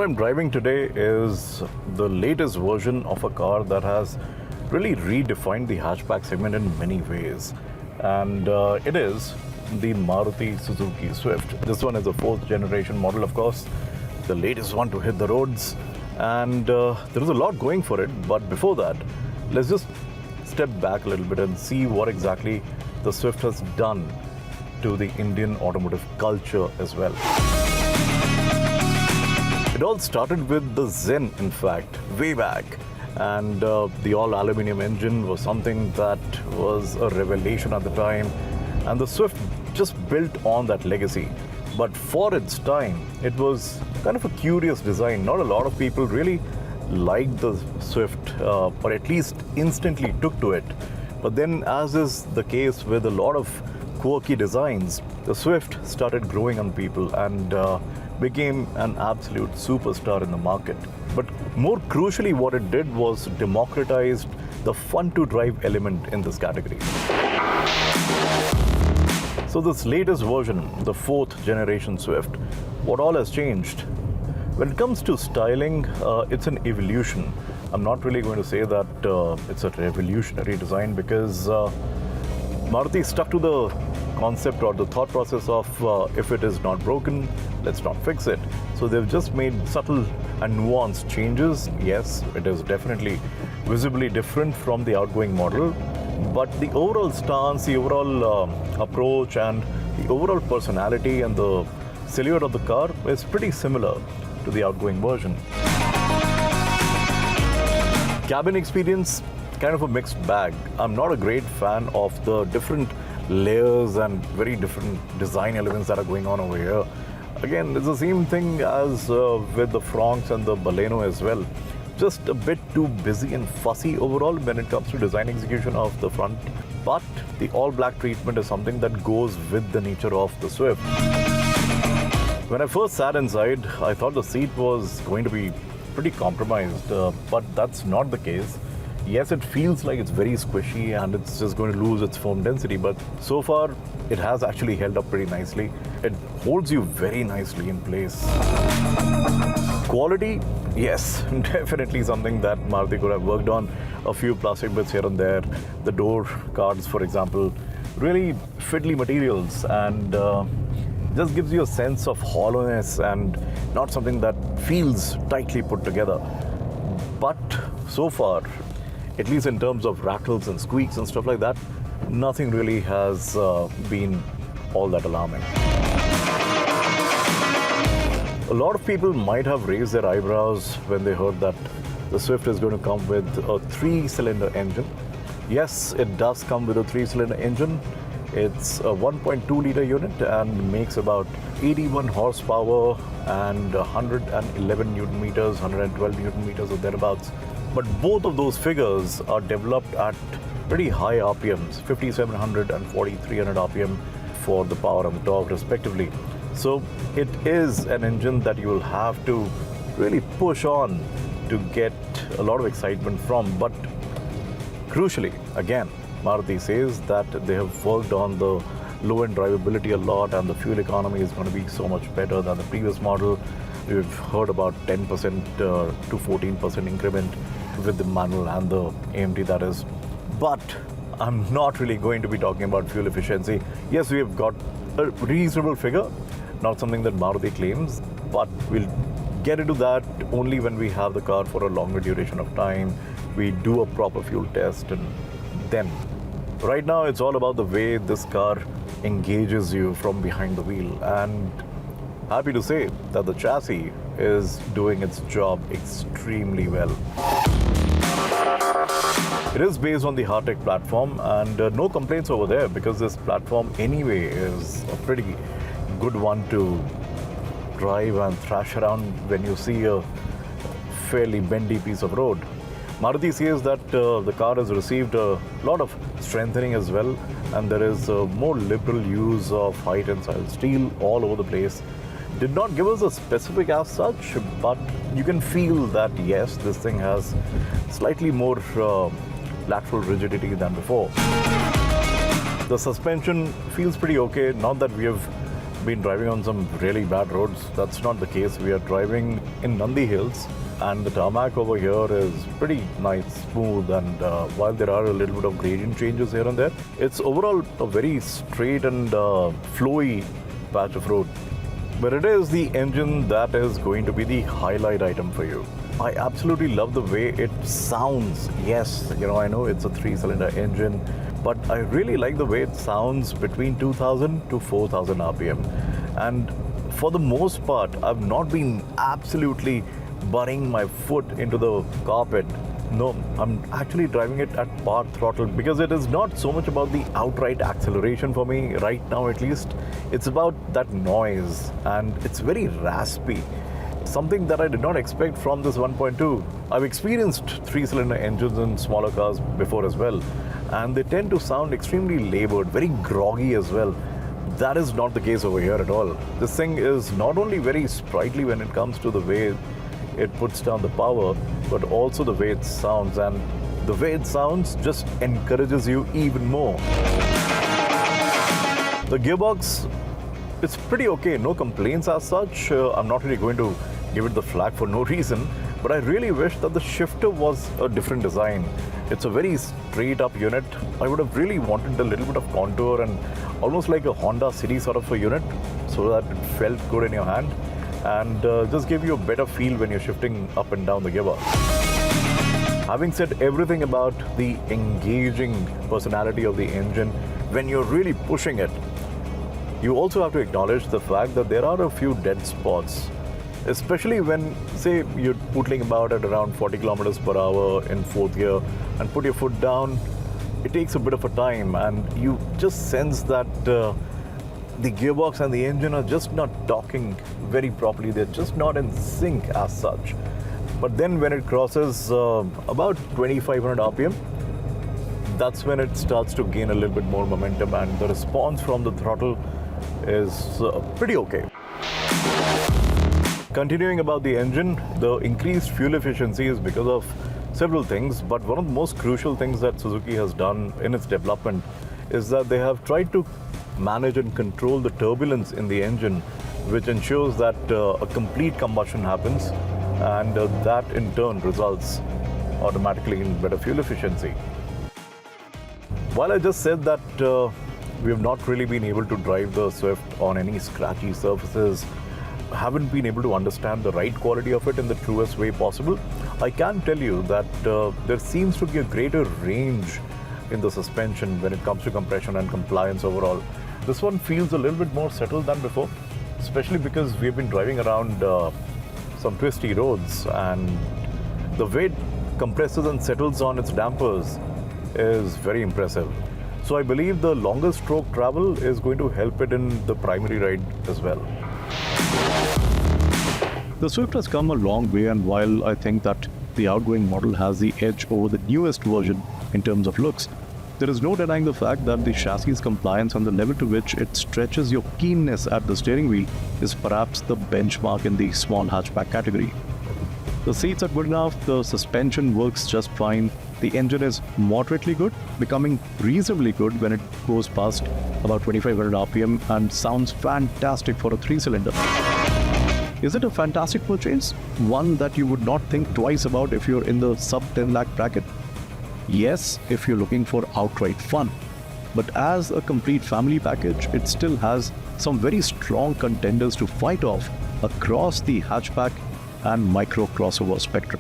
I'm driving today is the latest version of a car that has really redefined the hatchback segment in many ways. And it is the Maruti Suzuki Swift. This one is a fourth generation model, of course, the latest one to hit the roads. And there is a lot going for it. But before that, let's just step back a little bit and see what exactly the Swift has done to the Indian automotive culture as well. It all started with the Zen, in fact, way back. And the all-aluminium engine was something that was a revelation at the time. And the Swift just built on that legacy. But for its time, it was kind of a curious design. Not a lot of people really liked the Swift, or at least instantly took to it. But then, as is the case with a lot of quirky designs, the Swift started growing on people and became an absolute superstar in the market. But more crucially, what it did was democratized the fun-to-drive element in this category. So this latest version, the fourth generation Swift, what all has changed? When it comes to styling, it's an evolution. I'm not really going to say that it's a revolutionary design because Maruti stuck to the concept or the thought process of if it is not broken, let's not fix it. So they've just made subtle and nuanced changes. Yes, it is definitely visibly different from the outgoing model, but the overall stance, the overall approach and the overall personality and the silhouette of the car is pretty similar to the outgoing version. Cabin experience, kind of a mixed bag. I'm not a great fan of the different layers and very different design elements that are going on over here. Again, it's the same thing as with the Fronx and the Baleno as well. Just a bit too busy and fussy overall when it comes to design execution of the front. But the all-black treatment is something that goes with the nature of the Swift. When I first sat inside, I thought the seat was going to be pretty compromised, but that's not the case. Yes, it feels like it's very squishy and it's just going to lose its foam density, but so far it has actually held up pretty nicely. It holds you very nicely in place. Quality, yes, definitely something that Maruti could have worked on. A few plastic bits here and there. The door cards, for example, really fiddly materials and just gives you a sense of hollowness and not something that feels tightly put together. But so far, at least in terms of rattles and squeaks and stuff like that, nothing really has been all that alarming. A lot of people might have raised their eyebrows when they heard that the Swift is going to come with a 3-cylinder engine. Yes, it does come with a 3-cylinder engine. It's a 1.2-liter unit and makes about 81 horsepower and 111 Newton meters, 112 Newton meters or thereabouts. But both of those figures are developed at pretty high RPMs, 5700 and 4300 RPM for the power and the torque respectively. So it is an engine that you will have to really push on to get a lot of excitement from. But crucially, again, Maruti says that they have worked on the low-end drivability a lot and the fuel economy is going to be so much better than the previous model. We've heard about 10% to 14% increment with the manual and the AMT, that is. But I'm not really going to be talking about fuel efficiency. Yes, we have got a reasonable figure, not something that Maruti claims, but we'll get into that only when we have the car for a longer duration of time. We do a proper fuel test and then. Right now, it's all about the way this car engages you from behind the wheel. And happy to say that the chassis is doing its job extremely well. It is based on the Hardtech platform and no complaints over there because this platform anyway is a pretty good one to drive and thrash around when you see a fairly bendy piece of road. Maruti says that the car has received a lot of strengthening as well, and there is a more liberal use of high tensile steel all over the place. Did not give us a specific as such, but you can feel that yes, this thing has slightly more lateral rigidity than before. The suspension feels pretty okay, not that we have been driving on some really bad roads. That's not the case. We are driving in Nandi Hills, and the tarmac over here is pretty nice, smooth, and while there are a little bit of gradient changes here and there, it's overall a very straight and flowy patch of road. But it is the engine that is going to be the highlight item for you. I absolutely love the way it sounds. Yes, I know it's a 3-cylinder engine, but I really like the way it sounds between 2000 to 4000 RPM. And for the most part, I've not been absolutely burying my foot into the carpet. No, I'm actually driving it at part throttle because it is not so much about the outright acceleration for me right now, at least. It's about that noise, and it's very raspy. Something that I did not expect from this 1.2. I've experienced 3-cylinder engines in smaller cars before as well, and they tend to sound extremely labored, very groggy as well. That is not the case over here at all. This thing is not only very sprightly when it comes to the way it puts down the power, but also the way it sounds, and the way it sounds just encourages you even more. The gearbox, it's pretty okay, no complaints as such. I'm not really going to give it the flag for no reason, but I really wish that the shifter was a different design. It's a very straight up unit. I would have really wanted a little bit of contour and almost like a Honda City sort of a unit, so that it felt good in your hand and just give you a better feel when you're shifting up and down the gearbox. Having said everything about the engaging personality of the engine, when you're really pushing it, you also have to acknowledge the fact that there are a few dead spots, especially when, say, you're pootling about at around 40 kilometers per hour in 4th gear and put your foot down. It takes a bit of a time, and you just sense that the gearbox and the engine are just not talking very properly. They're just not in sync as such. But then when it crosses about 2500 RPM, that's when it starts to gain a little bit more momentum, and the response from the throttle is pretty okay. Continuing about the engine, the increased fuel efficiency is because of several things, but one of the most crucial things that Suzuki has done in its development is that they have tried to manage and control the turbulence in the engine, which ensures that a complete combustion happens, and that in turn results automatically in better fuel efficiency. While I just said that we have not really been able to drive the Swift on any scratchy surfaces, haven't been able to understand the right quality of it in the truest way possible, I can tell you that there seems to be a greater range in the suspension when it comes to compression and compliance overall. This one feels a little bit more settled than before, especially because we've been driving around some twisty roads, and the way it compresses and settles on its dampers is very impressive. So I believe the longer stroke travel is going to help it in the primary ride as well. The Swift has come a long way, and while I think that the outgoing model has the edge over the newest version in terms of looks, there is no denying the fact that the chassis compliance and the level to which it stretches your keenness at the steering wheel is perhaps the benchmark in the small hatchback category. The seats are good enough, the suspension works just fine, the engine is moderately good, becoming reasonably good when it goes past about 2500 RPM and sounds fantastic for a 3-cylinder. Is it a fantastic purchase? One that you would not think twice about if you're in the sub 10 lakh bracket? Yes, if you're looking for outright fun. But as a complete family package, it still has some very strong contenders to fight off across the hatchback and micro crossover spectrum.